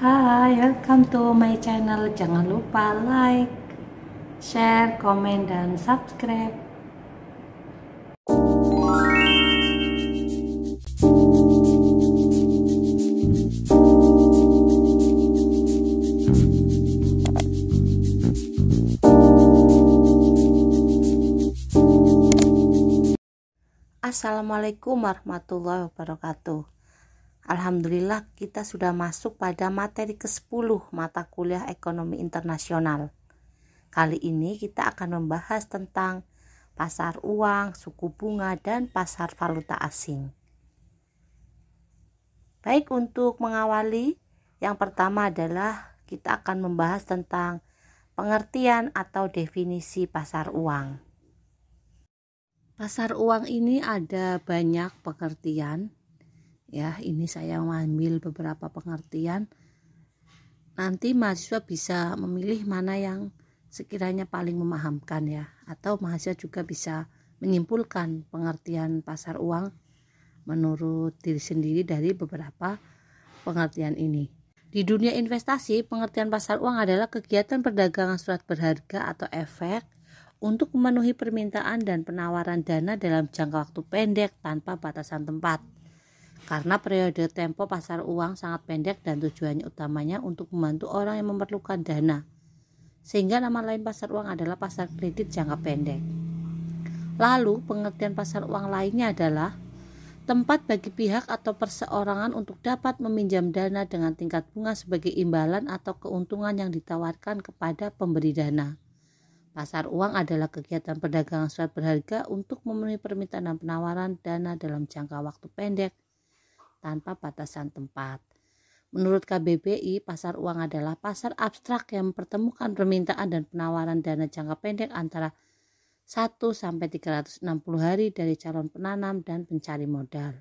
Hai, welcome to my channel. Jangan lupa like, share, komen, dan subscribe. Assalamualaikum warahmatullahi wabarakatuh. Alhamdulillah kita sudah masuk pada materi ke-10 mata kuliah ekonomi internasional. Kali ini kita akan membahas tentang pasar uang, suku bunga, dan pasar valuta asing. Baik, untuk mengawali, yang pertama adalah kita akan membahas tentang pengertian atau definisi pasar uang. Pasar uang ini ada banyak pengertian. Ya, ini saya mengambil beberapa pengertian. Nanti mahasiswa bisa memilih mana yang sekiranya paling memahamkan ya, atau mahasiswa juga bisa menyimpulkan pengertian pasar uang menurut diri sendiri dari beberapa pengertian ini. Di dunia investasi, pengertian pasar uang adalah kegiatan perdagangan surat berharga atau efek untuk memenuhi permintaan dan penawaran dana dalam jangka waktu pendek tanpa batasan tempat. Karena periode tempo pasar uang sangat pendek dan tujuannya utamanya untuk membantu orang yang memerlukan dana. Sehingga nama lain pasar uang adalah pasar kredit jangka pendek. Lalu pengertian pasar uang lainnya adalah tempat bagi pihak atau perseorangan untuk dapat meminjam dana dengan tingkat bunga sebagai imbalan atau keuntungan yang ditawarkan kepada pemberi dana. Pasar uang adalah kegiatan perdagangan surat berharga untuk memenuhi permintaan dan penawaran dana dalam jangka waktu pendek tanpa batasan tempat. Menurut KBBI, pasar uang adalah pasar abstrak yang mempertemukan permintaan dan penawaran dana jangka pendek antara 1 sampai 360 hari dari calon penanam dan pencari modal.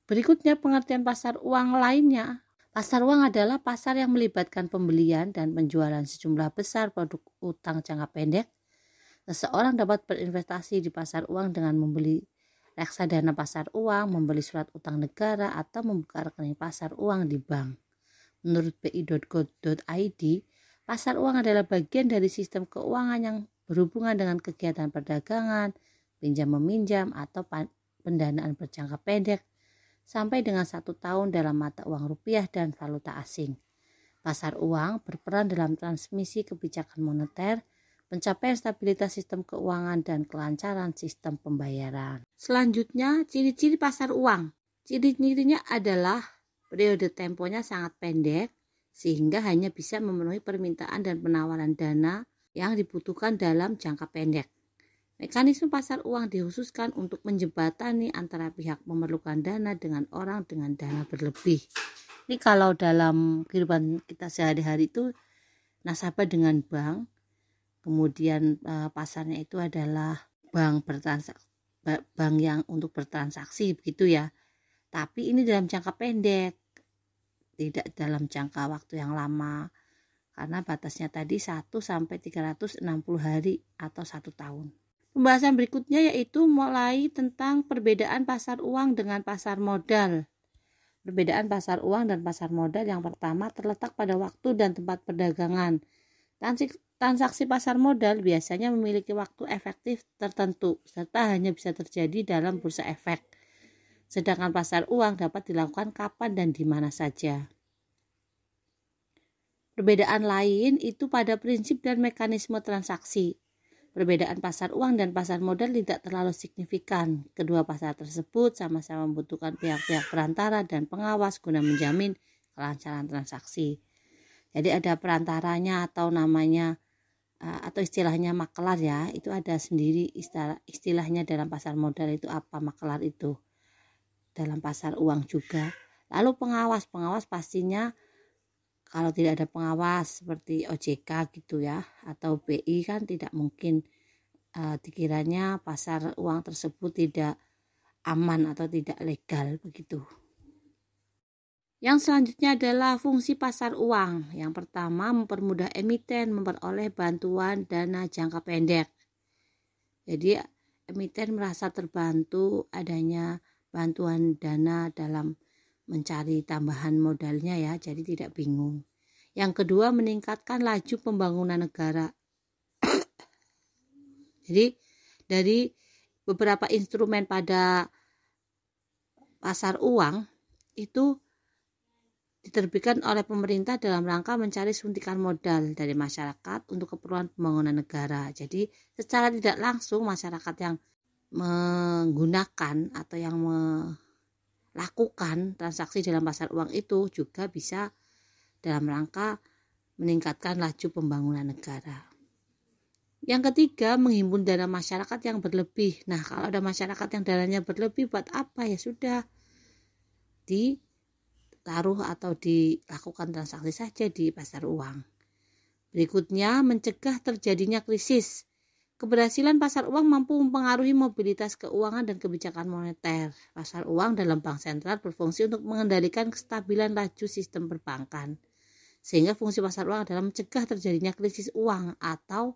Berikutnya pengertian pasar uang lainnya. Pasar uang adalah pasar yang melibatkan pembelian dan penjualan sejumlah besar produk utang jangka pendek. Seseorang dapat berinvestasi di pasar uang dengan membeli reksadana pasar uang, membeli surat utang negara, atau membuka rekening pasar uang di bank. Menurut bi.go.id, pasar uang adalah bagian dari sistem keuangan yang berhubungan dengan kegiatan perdagangan, pinjam-meminjam, atau pendanaan berjangka pendek sampai dengan 1 tahun dalam mata uang rupiah dan valuta asing. Pasar uang berperan dalam transmisi kebijakan moneter, pencapaian stabilitas sistem keuangan, dan kelancaran sistem pembayaran. Selanjutnya, ciri-ciri pasar uang. Ciri-cirinya adalah periode temponya sangat pendek, sehingga hanya bisa memenuhi permintaan dan penawaran dana yang dibutuhkan dalam jangka pendek. Mekanisme pasar uang dikhususkan untuk menjembatani antara pihak memerlukan dana dengan orang dengan dana berlebih. Ini kalau dalam kehidupan kita sehari-hari itu nasabah dengan bank, kemudian pasarnya itu adalah bank yang untuk bertransaksi begitu ya. Tapi ini dalam jangka pendek, tidak dalam jangka waktu yang lama. Karena batasnya tadi 1 sampai 360 hari atau 1 tahun. Pembahasan berikutnya yaitu mulai tentang perbedaan pasar uang dengan pasar modal. Perbedaan pasar uang dan pasar modal yang pertama terletak pada waktu dan tempat perdagangan. Transaksi pasar modal biasanya memiliki waktu efektif tertentu serta hanya bisa terjadi dalam bursa efek. Sedangkan pasar uang dapat dilakukan kapan dan di mana saja. Perbedaan lain itu pada prinsip dan mekanisme transaksi. Perbedaan pasar uang dan pasar modal tidak terlalu signifikan. Kedua pasar tersebut sama-sama membutuhkan pihak-pihak perantara dan pengawas guna menjamin kelancaran transaksi. Jadi ada perantaranya atau namanya atau istilahnya makelar ya, itu ada sendiri istilahnya dalam pasar modal itu apa makelar itu. Dalam pasar uang juga. Lalu pengawas pastinya kalau tidak ada pengawas seperti OJK gitu ya atau BI kan tidak mungkin dikiranya pasar uang tersebut tidak aman atau tidak legal begitu. Yang selanjutnya adalah fungsi pasar uang. Yang pertama, mempermudah emiten memperoleh bantuan dana jangka pendek. Jadi emiten merasa terbantu adanya bantuan dana dalam mencari tambahan modalnya ya, jadi tidak bingung. Yang kedua, meningkatkan laju pembangunan negara. Jadi dari beberapa instrumen pada pasar uang itu diterbitkan oleh pemerintah dalam rangka mencari suntikan modal dari masyarakat untuk keperluan pembangunan negara. Jadi secara tidak langsung masyarakat yang menggunakan atau yang melakukan transaksi dalam pasar uang itu juga bisa dalam rangka meningkatkan laju pembangunan negara. Yang ketiga, menghimpun dana masyarakat yang berlebih. Nah, kalau ada masyarakat yang dananya berlebih, buat apa? Ya sudah, ditaruh atau dilakukan transaksi saja di pasar uang. Berikutnya, mencegah terjadinya krisis. Keberhasilan pasar uang mampu mempengaruhi mobilitas keuangan dan kebijakan moneter. Pasar uang dalam bank sentral berfungsi untuk mengendalikan kestabilan laju sistem perbankan. Sehingga fungsi pasar uang adalah mencegah terjadinya krisis uang atau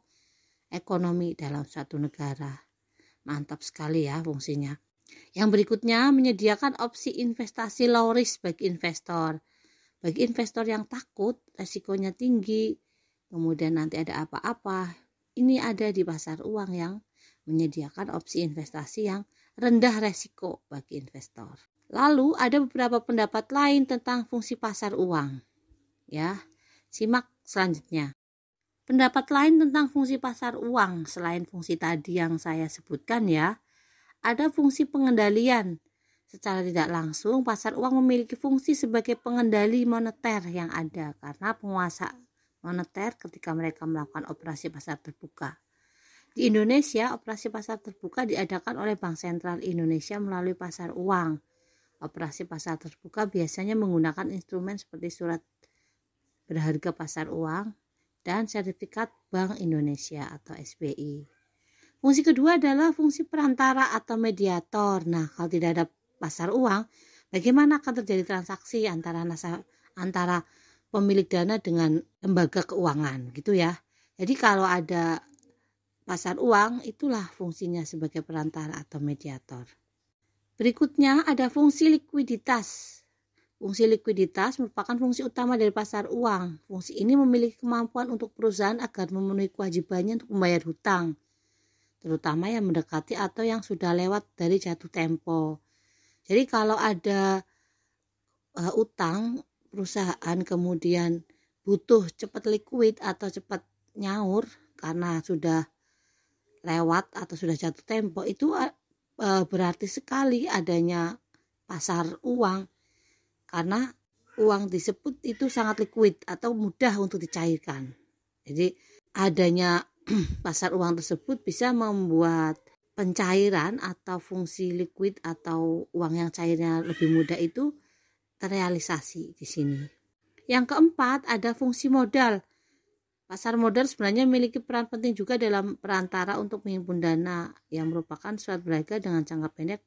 ekonomi dalam suatu negara. Mantap sekali ya fungsinya. Yang berikutnya, menyediakan opsi investasi low risk bagi investor. Bagi investor yang takut resikonya tinggi, kemudian nanti ada apa-apa, ini ada di pasar uang yang menyediakan opsi investasi yang rendah resiko bagi investor. Lalu ada beberapa pendapat lain tentang fungsi pasar uang. Ya, simak selanjutnya. Pendapat lain tentang fungsi pasar uang selain fungsi tadi yang saya sebutkan ya, ada fungsi pengendalian. Secara tidak langsung pasar uang memiliki fungsi sebagai pengendali moneter yang ada karena penguasa moneter ketika mereka melakukan operasi pasar terbuka. Di Indonesia, operasi pasar terbuka diadakan oleh Bank Sentral Indonesia melalui pasar uang. Operasi pasar terbuka biasanya menggunakan instrumen seperti surat berharga pasar uang dan sertifikat Bank Indonesia atau SBI. Fungsi kedua adalah fungsi perantara atau mediator. Nah, kalau tidak ada pasar uang, bagaimana akan terjadi transaksi antara pemilik dana dengan lembaga keuangan gitu ya. Jadi kalau ada pasar uang, itulah fungsinya sebagai perantara atau mediator. Berikutnya ada fungsi likuiditas. Fungsi likuiditas merupakan fungsi utama dari pasar uang. Fungsi ini memiliki kemampuan untuk perusahaan agar memenuhi kewajibannya untuk membayar hutang, terutama yang mendekati atau yang sudah lewat dari jatuh tempo. Jadi kalau ada utang perusahaan kemudian butuh cepat liquid atau cepat nyaur karena sudah lewat atau sudah jatuh tempo, itu berarti sekali adanya pasar uang. Karena uang disebut itu sangat liquid atau mudah untuk dicairkan. Jadi adanya pasar uang tersebut bisa membuat pencairan atau fungsi liquid atau uang yang cairnya lebih mudah itu terrealisasi di sini. Yang keempat ada fungsi modal. Pasar modal sebenarnya memiliki peran penting juga dalam perantara untuk menghimpun dana yang merupakan surat berharga dengan jangka pendek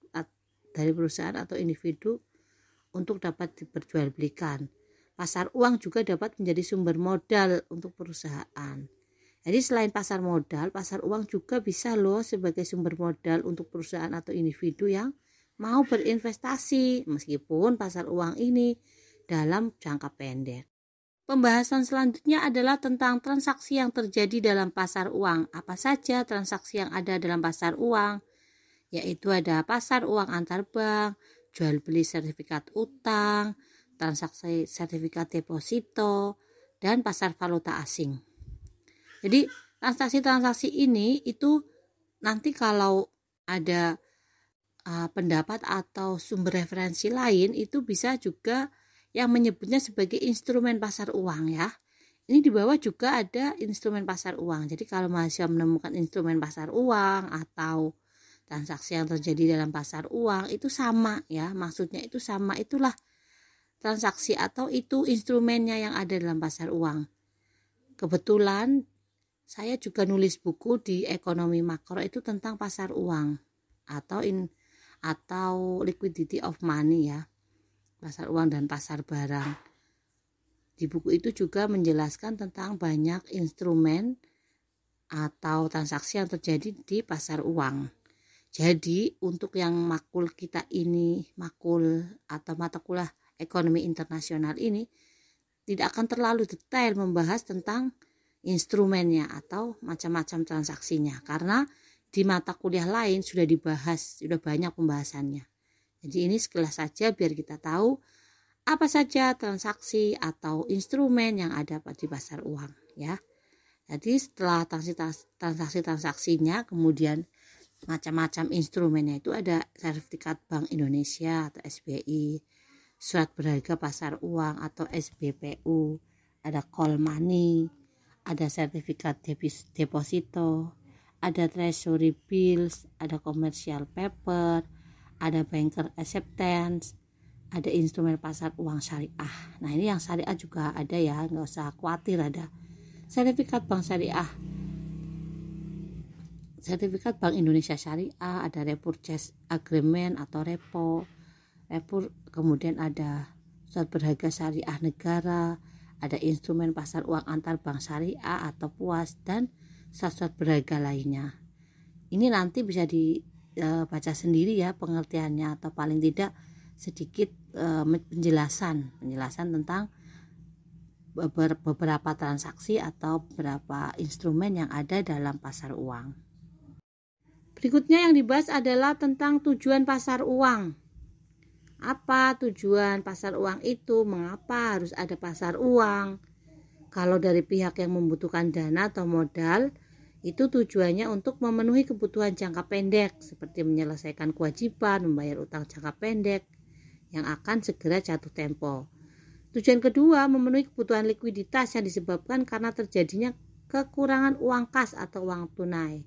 dari perusahaan atau individu untuk dapat diperjualbelikan. Pasar uang juga dapat menjadi sumber modal untuk perusahaan. Jadi selain pasar modal, pasar uang juga bisa loh sebagai sumber modal untuk perusahaan atau individu yang mau berinvestasi meskipun pasar uang ini dalam jangka pendek. Pembahasan selanjutnya adalah tentang transaksi yang terjadi dalam pasar uang. Apa saja transaksi yang ada dalam pasar uang? Yaitu ada pasar uang antar bank, jual beli sertifikat utang, transaksi sertifikat deposito, dan pasar valuta asing. Jadi transaksi-transaksi ini itu nanti kalau ada pendapat atau sumber referensi lain itu bisa juga yang menyebutnya sebagai instrumen pasar uang ya. Ini di bawah juga ada instrumen pasar uang. Jadi kalau mahasiswa menemukan instrumen pasar uang atau transaksi yang terjadi dalam pasar uang itu sama ya, maksudnya itu sama, itulah transaksi atau itu instrumennya yang ada dalam pasar uang. Kebetulan saya juga nulis buku di ekonomi makro itu tentang pasar uang atau liquidity of money ya, pasar uang dan pasar barang. Di buku itu juga menjelaskan tentang banyak instrumen atau transaksi yang terjadi di pasar uang. Jadi untuk yang makul kita ini, makul atau mata kuliah ekonomi internasional ini, tidak akan terlalu detail membahas tentang instrumennya atau macam-macam transaksinya, karena di mata kuliah lain sudah dibahas, sudah banyak pembahasannya. Jadi ini sekilas saja biar kita tahu apa saja transaksi atau instrumen yang ada di pasar uang ya. Jadi setelah transaksi-transaksinya, kemudian macam-macam instrumennya itu ada sertifikat Bank Indonesia atau SBI, surat berharga pasar uang atau SBPU, ada call money, ada sertifikat deposito, ada treasury bills, ada commercial paper, ada banker acceptance, ada instrumen pasar uang syariah. Nah ini yang syariah juga ada ya, nggak usah khawatir, ada sertifikat bank syariah, sertifikat Bank Indonesia Syariah, ada repurchase agreement atau repo, kemudian ada surat berharga syariah negara, ada instrumen pasar uang antar bank syariah atau PUAS, dan surat berharga lainnya. Ini nanti bisa dibaca sendiri ya pengertiannya, atau paling tidak sedikit penjelasan tentang beberapa transaksi atau beberapa instrumen yang ada dalam pasar uang. Berikutnya yang dibahas adalah tentang tujuan pasar uang. Apa tujuan pasar uang itu? Mengapa harus ada pasar uang? Kalau dari pihak yang membutuhkan dana atau modal, itu tujuannya untuk memenuhi kebutuhan jangka pendek, seperti menyelesaikan kewajiban, membayar utang jangka pendek yang akan segera jatuh tempo. Tujuan kedua, memenuhi kebutuhan likuiditas yang disebabkan karena terjadinya kekurangan uang kas atau uang tunai.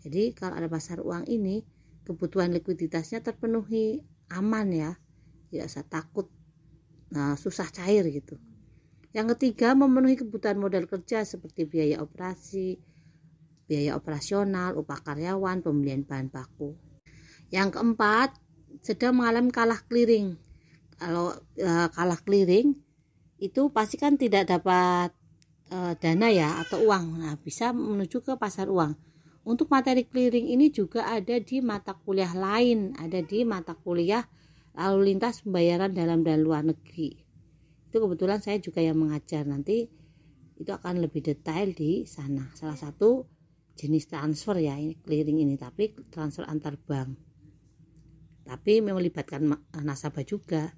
Jadi kalau ada pasar uang ini, kebutuhan likuiditasnya terpenuhi, aman ya, tidak usah takut susah cair gitu. Yang ketiga, memenuhi kebutuhan modal kerja seperti biaya operasi, biaya operasional, upah karyawan, pembelian bahan baku. Yang keempat, sedang mengalami kalah clearing. Kalau kalah clearing itu pasti kan tidak dapat dana ya atau uang. Nah, bisa menuju ke pasar uang. Untuk materi clearing ini juga ada di mata kuliah lain, ada di mata kuliah lalu lintas pembayaran dalam dan luar negeri. Itu kebetulan saya juga yang mengajar, nanti itu akan lebih detail di sana. Salah satu jenis transfer ya ini clearing ini, tapi transfer antar bank. Tapi melibatkan nasabah juga.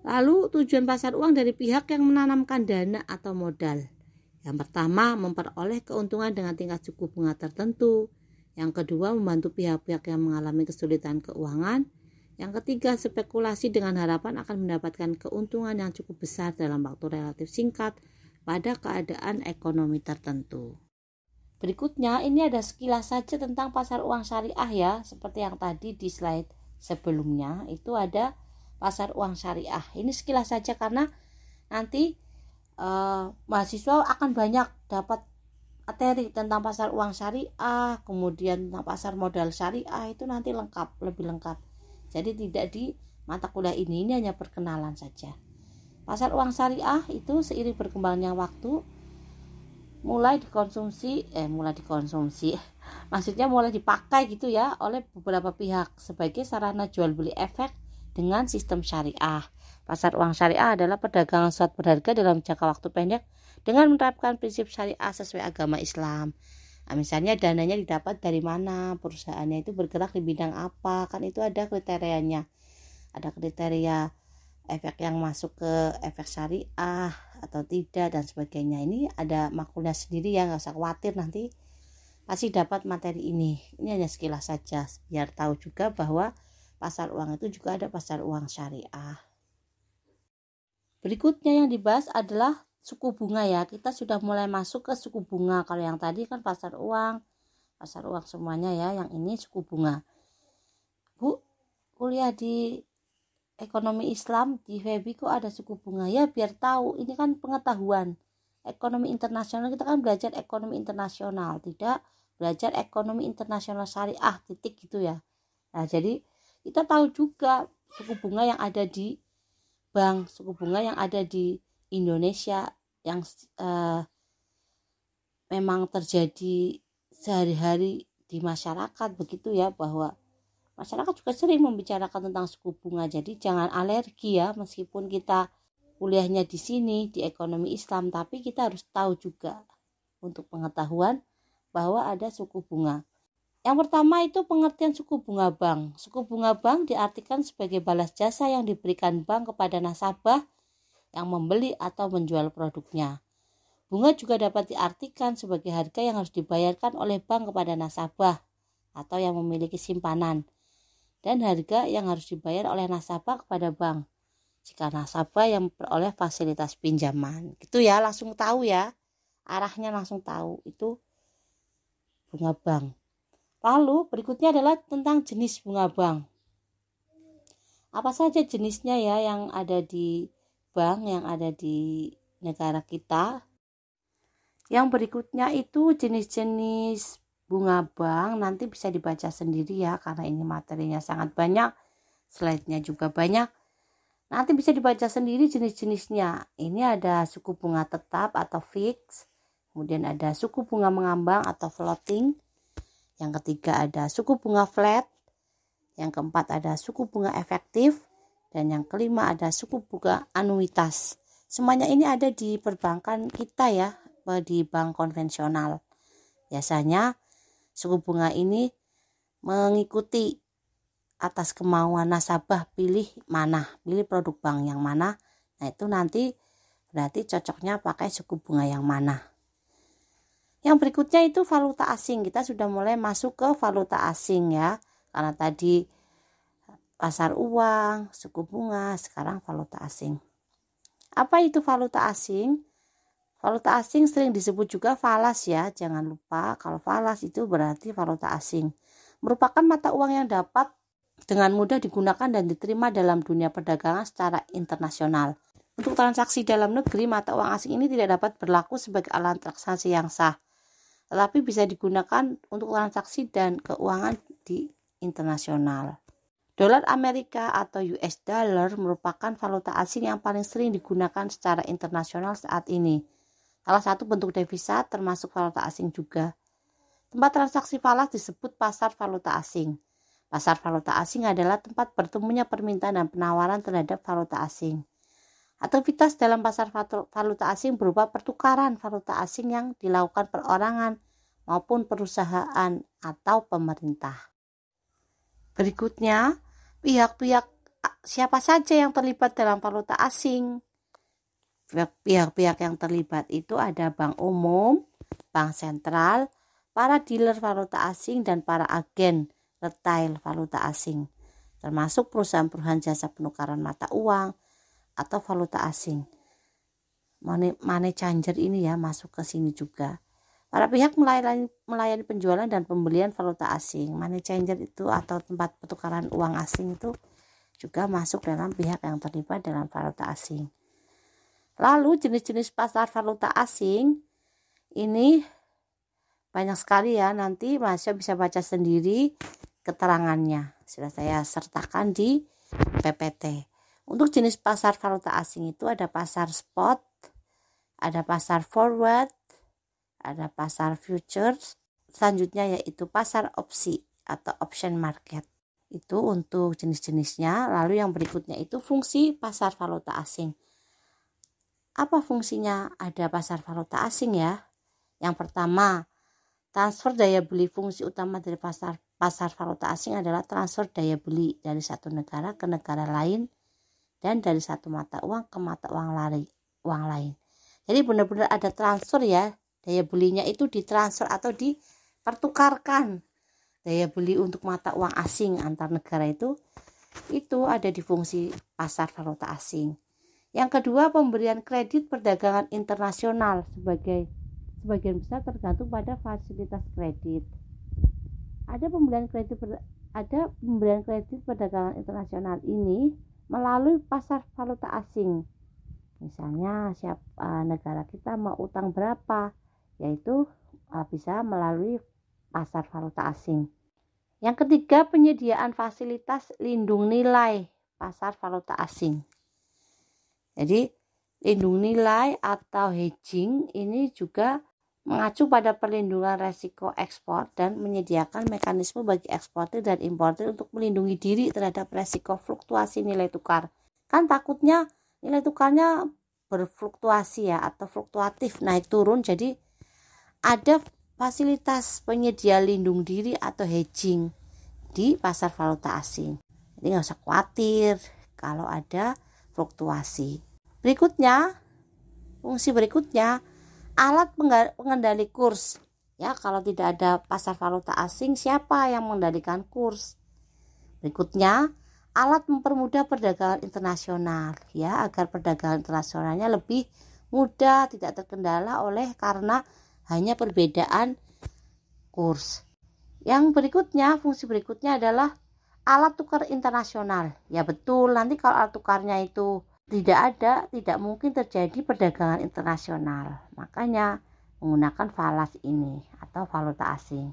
Lalu tujuan pasar uang dari pihak yang menanamkan dana atau modal. Yang pertama, memperoleh keuntungan dengan tingkat suku bunga tertentu. Yang kedua, membantu pihak-pihak yang mengalami kesulitan keuangan. Yang ketiga, spekulasi dengan harapan akan mendapatkan keuntungan yang cukup besar dalam waktu relatif singkat pada keadaan ekonomi tertentu. Berikutnya, ini ada sekilas saja tentang pasar uang syariah ya, seperti yang tadi di slide sebelumnya, itu ada pasar uang syariah. Ini sekilas saja karena nanti mahasiswa akan banyak dapat materi tentang pasar uang syariah, kemudian tentang pasar modal syariah, itu nanti lebih lengkap. Jadi tidak di mata kuliah ini hanya perkenalan saja. Pasar uang syariah itu seiring berkembangnya waktu mulai dikonsumsi, maksudnya mulai dipakai gitu ya oleh beberapa pihak sebagai sarana jual beli efek dengan sistem syariah. Pasar uang syariah adalah perdagangan surat berharga dalam jangka waktu pendek dengan menerapkan prinsip syariah sesuai agama Islam. Nah, misalnya dananya didapat dari mana, perusahaannya itu bergerak di bidang apa, kan itu ada kriterianya. Ada kriteria efek yang masuk ke efek syariah atau tidak dan sebagainya. Ini ada makulnya sendiri ya, nggak usah khawatir, nanti pasti dapat materi ini. Ini hanya sekilas saja biar tahu juga bahwa pasar uang itu juga ada pasar uang syariah. Berikutnya yang dibahas adalah suku bunga ya. Kita sudah mulai masuk ke suku bunga. Kalau yang tadi kan pasar uang semuanya ya. Yang ini suku bunga. Bu, kuliah di ekonomi Islam di FEBI kok ada suku bunga ya? Biar tahu, ini kan pengetahuan. Ekonomi internasional, kita kan belajar ekonomi internasional, tidak belajar ekonomi internasional syariah titik gitu ya. Nah, jadi kita tahu juga suku bunga yang ada di bank, suku bunga yang ada di Indonesia yang memang terjadi sehari-hari di masyarakat begitu ya, bahwa masyarakat juga sering membicarakan tentang suku bunga. Jadi jangan alergi ya, meskipun kita kuliahnya di sini di ekonomi Islam, tapi kita harus tahu juga untuk pengetahuan bahwa ada suku bunga. Yang pertama itu pengertian suku bunga bank. Suku bunga bank diartikan sebagai balas jasa yang diberikan bank kepada nasabah yang membeli atau menjual produknya. Bunga juga dapat diartikan sebagai harga yang harus dibayarkan oleh bank kepada nasabah atau yang memiliki simpanan, dan harga yang harus dibayar oleh nasabah kepada bank jika nasabah yang memperoleh fasilitas pinjaman. Gitu ya, langsung tahu ya, arahnya langsung tahu itu bunga bank. Lalu berikutnya adalah tentang jenis bunga bank. Apa saja jenisnya ya yang ada di bank yang ada di negara kita? Yang berikutnya itu jenis-jenis bunga bank, nanti bisa dibaca sendiri ya karena ini materinya sangat banyak, slide-nya juga banyak. Nanti bisa dibaca sendiri jenis-jenisnya. Ini ada suku bunga tetap atau fix, kemudian ada suku bunga mengambang atau floating. Yang ketiga ada suku bunga flat, yang keempat ada suku bunga efektif, dan yang kelima ada suku bunga anuitas. Semuanya ini ada di perbankan kita ya, di bank konvensional. Biasanya suku bunga ini mengikuti atas kemauan nasabah, pilih produk bank yang mana. Nah itu nanti berarti cocoknya pakai suku bunga yang mana. Yang berikutnya itu valuta asing. Kita sudah mulai masuk ke valuta asing ya, karena tadi pasar uang, suku bunga, sekarang valuta asing. Apa itu valuta asing? Valuta asing sering disebut juga falas ya, jangan lupa kalau falas itu berarti valuta asing. Merupakan mata uang yang dapat dengan mudah digunakan dan diterima dalam dunia perdagangan secara internasional. Untuk transaksi dalam negeri, mata uang asing ini tidak dapat berlaku sebagai alat transaksi yang sah, tetapi bisa digunakan untuk transaksi dan keuangan di internasional. Dolar Amerika atau US dollar merupakan valuta asing yang paling sering digunakan secara internasional saat ini. Salah satu bentuk devisa termasuk valuta asing juga. Tempat transaksi falas disebut pasar valuta asing. Pasar valuta asing adalah tempat bertemunya permintaan dan penawaran terhadap valuta asing. Aktivitas dalam pasar valuta asing berupa pertukaran valuta asing yang dilakukan perorangan maupun perusahaan atau pemerintah. Berikutnya, pihak-pihak siapa saja yang terlibat dalam valuta asing? Pihak-pihak yang terlibat itu ada bank umum, bank sentral, para dealer valuta asing, dan para agen retail valuta asing, termasuk perusahaan-perusahaan jasa penukaran mata uang atau valuta asing. Money changer ini ya masuk ke sini juga. Para pihak melayani penjualan dan pembelian valuta asing. Money changer itu atau tempat pertukaran uang asing itu juga masuk dalam pihak yang terlibat dalam valuta asing. Lalu jenis-jenis pasar valuta asing ini banyak sekali ya, nanti mahasiswa bisa baca sendiri keterangannya. Sudah saya sertakan di PPT. Untuk jenis pasar valuta asing itu ada pasar spot, ada pasar forward, ada pasar futures. Selanjutnya yaitu pasar opsi atau option market. Itu untuk jenis-jenisnya. Lalu yang berikutnya itu fungsi pasar valuta asing. Apa fungsinya ada pasar valuta asing ya? Yang pertama, transfer daya beli. Fungsi utama dari pasar valuta asing adalah transfer daya beli dari satu negara ke negara lain dan dari satu mata uang ke mata uang lain. Jadi benar-benar ada transfer ya, daya belinya itu ditransfer atau dipertukarkan. Daya beli untuk mata uang asing antar negara itu ada di fungsi pasar valuta asing. Yang kedua, pemberian kredit perdagangan internasional. Sebagian besar tergantung pada fasilitas kredit. Ada pemberian kredit perdagangan internasional ini melalui pasar valuta asing. Misalnya negara kita mau utang berapa, yaitu bisa melalui pasar valuta asing. Yang ketiga, penyediaan fasilitas lindung nilai pasar valuta asing. Jadi lindung nilai atau hedging ini juga mengacu pada perlindungan resiko ekspor dan menyediakan mekanisme bagi eksportir dan importir untuk melindungi diri terhadap resiko fluktuasi nilai tukar. Kan takutnya nilai tukarnya berfluktuasi ya, atau fluktuatif, naik turun. Jadi ada fasilitas penyedia lindung diri atau hedging di pasar valuta asing. Jadi nggak usah khawatir kalau ada fluktuasi. Berikutnya, fungsi berikutnya, alat pengendali kurs. Ya, kalau tidak ada pasar valuta asing, siapa yang mengendalikan kurs? Berikutnya, alat mempermudah perdagangan internasional, ya, agar perdagangan internasionalnya lebih mudah, tidak terkendala karena hanya perbedaan kurs. Yang berikutnya, fungsi berikutnya adalah alat tukar internasional. Ya betul, nanti kalau alat tukarnya itu tidak ada, tidak mungkin terjadi perdagangan internasional. Makanya menggunakan falas ini atau valuta asing.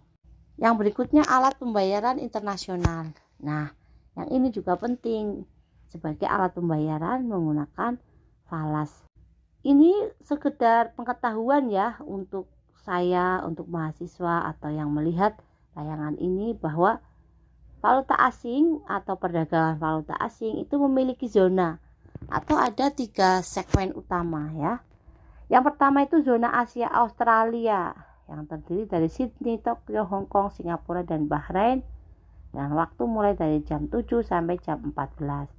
Yang berikutnya alat pembayaran internasional. Nah, yang ini juga penting, sebagai alat pembayaran menggunakan falas. Ini sekedar pengetahuan ya untuk saya, untuk mahasiswa atau yang melihat tayangan ini, bahwa valuta asing atau perdagangan valuta asing itu memiliki zona atau ada 3 segmen utama ya. Yang pertama itu zona Asia Australia yang terdiri dari Sydney, Tokyo, Hong Kong, Singapura, dan Bahrain, dan waktu mulai dari jam 7 sampai jam 14.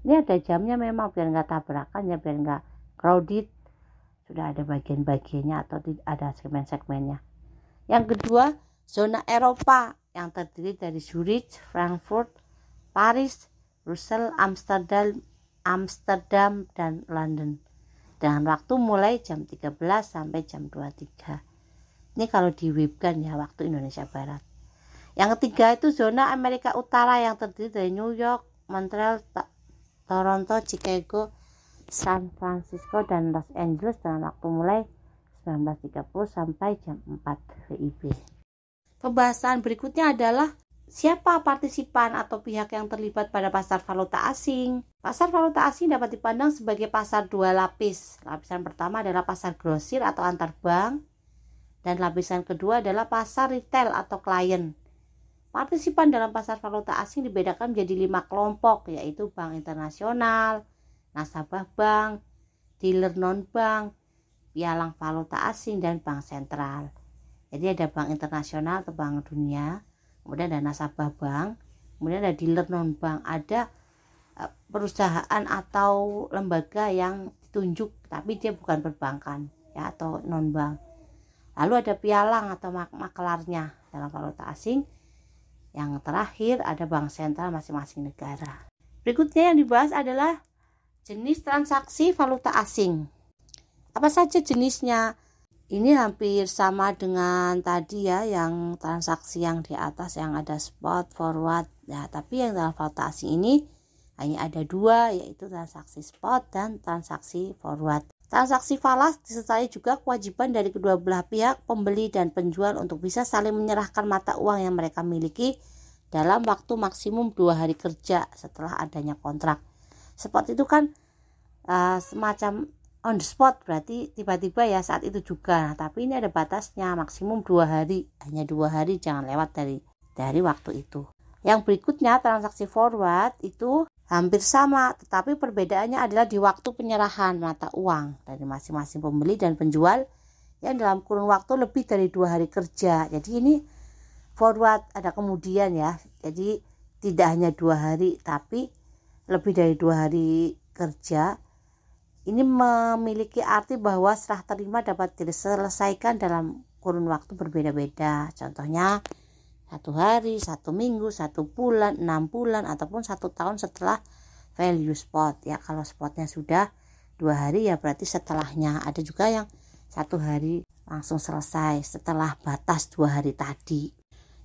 Ini ada jamnya memang biar nggak tabrakan ya, biar nggak crowded. Sudah ada bagian-bagiannya atau ada segmen-segmennya. Yang kedua, zona Eropa yang terdiri dari Zurich, Frankfurt, Paris, Brussels, Amsterdam, dan London. Dengan waktu mulai jam 13 sampai jam 23. Ini kalau diwebkan ya, waktu Indonesia Barat. Yang ketiga itu zona Amerika Utara yang terdiri dari New York, Montreal, Toronto, Chicago, San Francisco, dan Los Angeles dengan waktu mulai 19.30 sampai jam 4 WIB. Pembahasan berikutnya adalah siapa partisipan atau pihak yang terlibat pada pasar valuta asing. Pasar valuta asing dapat dipandang sebagai pasar 2 lapis. Lapisan pertama adalah pasar grosir atau antar bank, dan lapisan kedua adalah pasar retail atau klien. Partisipan dalam pasar valuta asing dibedakan menjadi 5 kelompok, yaitu bank internasional, nasabah bank, dealer non-bank, pialang valuta asing, dan bank sentral. Jadi ada bank internasional atau bank dunia, kemudian ada nasabah bank, kemudian ada dealer non-bank, ada perusahaan atau lembaga yang ditunjuk tapi dia bukan perbankan ya, atau non-bank. Lalu ada pialang atau makelarnya dalam valuta asing. Yang terakhir ada bank sentral masing-masing negara. Berikutnya yang dibahas adalah jenis transaksi valuta asing. Apa saja jenisnya? Ini hampir sama dengan tadi ya, yang transaksi yang di atas yang ada spot, forward. Ya, tapi yang dalam valuta asing ini hanya ada 2, yaitu transaksi spot dan transaksi forward. Transaksi falas disertai juga kewajiban dari kedua belah pihak, pembeli dan penjual, untuk bisa saling menyerahkan mata uang yang mereka miliki dalam waktu maksimum 2 hari kerja setelah adanya kontrak. Spot itu kan semacam on the spot, berarti tiba-tiba ya saat itu juga. Nah, tapi ini ada batasnya, maksimum 2 hari, hanya 2 hari, jangan lewat dari waktu itu. Yang berikutnya transaksi forward itu hampir sama, tetapi perbedaannya adalah di waktu penyerahan mata uang dari masing-masing pembeli dan penjual yang dalam kurun waktu lebih dari 2 hari kerja. Jadi ini forward ada kemudian ya, jadi tidak hanya 2 hari tapi lebih dari 2 hari kerja. Ini memiliki arti bahwa serah terima dapat diselesaikan dalam kurun waktu berbeda-beda. Contohnya 1 hari, 1 minggu, 1 bulan, 6 bulan, ataupun 1 tahun setelah value spot. Ya, kalau spotnya sudah 2 hari ya berarti setelahnya. Ada juga yang 1 hari langsung selesai setelah batas 2 hari tadi.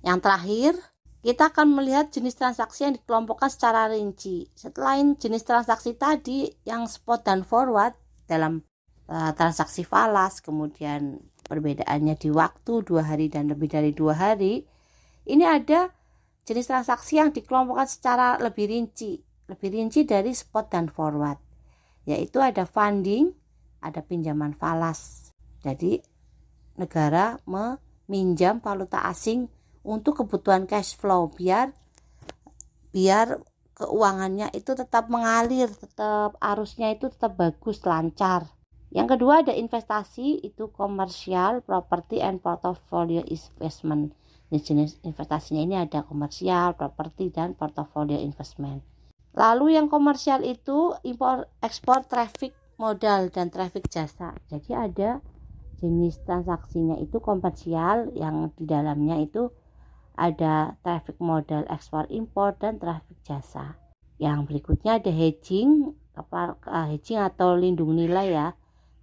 Yang terakhir, kita akan melihat jenis transaksi yang dikelompokkan secara rinci. Selain jenis transaksi tadi yang spot dan forward dalam transaksi falas, kemudian perbedaannya di waktu 2 hari dan lebih dari 2 hari, ini ada jenis transaksi yang dikelompokkan secara lebih rinci dari spot dan forward, yaitu ada funding, ada pinjaman falas. Jadi negara meminjam valuta asing untuk kebutuhan cash flow biar keuangannya itu tetap mengalir, tetap arusnya itu tetap bagus, lancar. Yang kedua ada investasi, itu komersial, property and portfolio investment. Jenis investasinya ini ada komersial, properti, dan portfolio investment. Lalu yang komersial itu impor ekspor, traffic modal, dan traffic jasa. Jadi ada jenis transaksinya itu komersial, yang di dalamnya itu ada traffic modal, ekspor impor, dan traffic jasa. Yang berikutnya ada hedging, hedging atau lindung nilai ya.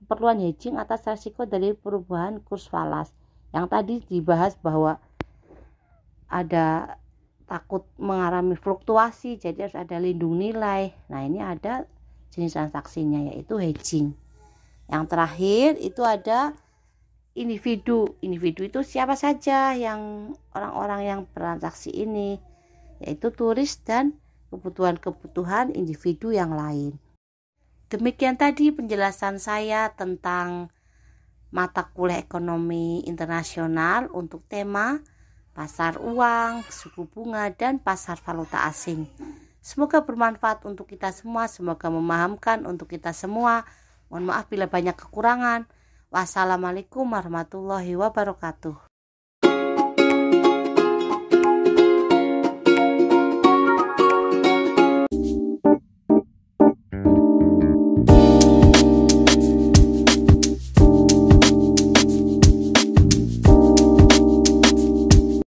Keperluan hedging atas resiko dari perubahan kurs falas. Yang tadi dibahas bahwa ada takut mengalami fluktuasi, jadi harus ada lindung nilai. Nah, ini ada jenis transaksinya yaitu hedging. Yang terakhir itu ada individu. Individu itu siapa saja yang orang-orang yang bertransaksi ini, yaitu turis dan kebutuhan-kebutuhan individu yang lain. Demikian tadi penjelasan saya tentang mata kuliah ekonomi internasional untuk tema pasar uang, suku bunga, dan pasar valuta asing. Semoga bermanfaat untuk kita semua, semoga memahamkan untuk kita semua. Mohon maaf bila banyak kekurangan. Wassalamualaikum warahmatullahi wabarakatuh.